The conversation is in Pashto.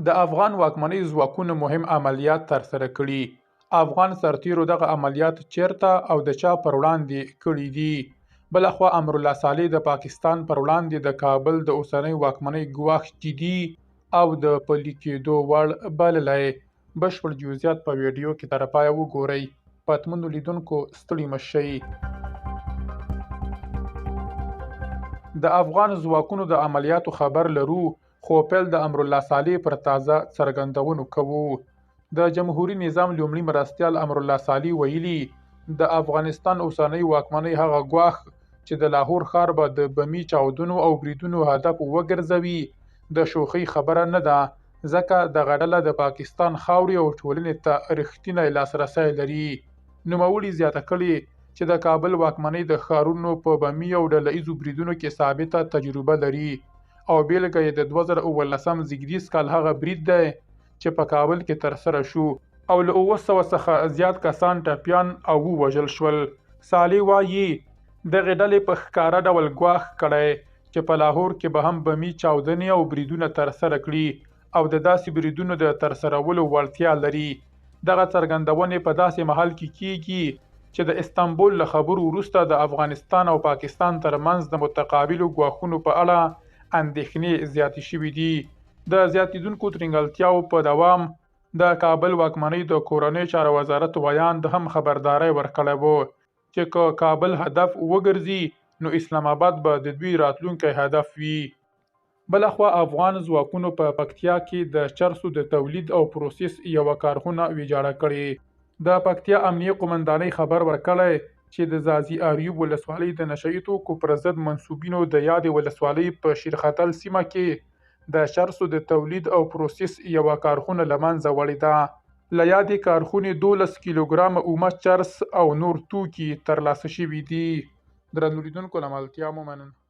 د افغان واکمنۍ ځواکونو مهم عملیات ترسره کړي. افغان سرتیرو دغه عملیات چیرته او د چا پر وړاندې کړي دي؟ بلخوا امرالله صالح د پاکستان پر وړاندې د کابل د اوسنۍ واکمنۍ ګواښ جدي او د پلي کېدو وړ بللی. بشپړ جزئیات په ویډیو کې تر پایه وګورئ. پتمنو لیدونکو ستړي مه شئ. د افغان ځواکونو د عملیاتو خبر لرو، خو پیل د امرالله صالح پر تازه څرګندونو کوو. د جمهوري نظام لومړي مرستیال امرالله صالح ویلي، د افغانستان اوسنۍ واکمنۍ هغه ګواښ چې د لاهور ښار به د بمي چاودنو او بریدونو هدف وګرځوي د شوخۍ خبره نه ده، ځکه دغه ډله د پاکستان خاورې او ټولنې ته رښتینی لاسرسی لري. نوموړي زیاته کړې چې د کابل واکمنۍ د ښارونو په بمي او ډله ایزو بریدونو کې ثابته تجربه لري، او بیلګه یې د 2019 زیږدیز کال هغه برید دی چې په کابل کې ترسره شو او له 700 څخه زیات کسان ټپیان او ووژل شول. صالح وایي دغې ډلې په ښکاره ډول ګواښ کړی چې په لاهور کې به هم بمي چاودنې او بریدونه ترسره کړي او د داسې بریدونو د ترسرولو وړتیا لري. دغه څرګندونې په داسې مهال کې کیږي چې د استانبول له خبرو وروسته د افغانستان او پاکستان ترمنځ د متقابلو ګواښونو په اړه اندېښنې زیاتې شوې دي. د زیاتېدونکو ترنګلتیاو په دوام د کابل واکمنۍ د کورنیو چارو وزارت ویاند هم خبرداری ورکړی و چې که کابل هدف وګرځي نو اسلام آباد به د دوی راتلونکی هدف وي. بلخوا افغان ځواکونو په پکتیا کې د چرسو د تولید او پروسس یوه کارخونه ویجاړه کړې. د پکتیا امنیې قومندانۍ خبر ورکړی چې د ځاځي اریوب ولسوالۍ د نشه یي توکو پر ضد منصوبینو د یادې ولسوالۍ په شیرختل سیمه کې د چرسو د تولید او پروسس یوه کارخونه له منځه وړې ده. له یادې کارخونې 12 کیلوګرامه اومه چرس او نور توکي ترلاسه شوي دي. درنو لیدونکو له ملتیا مو مننه.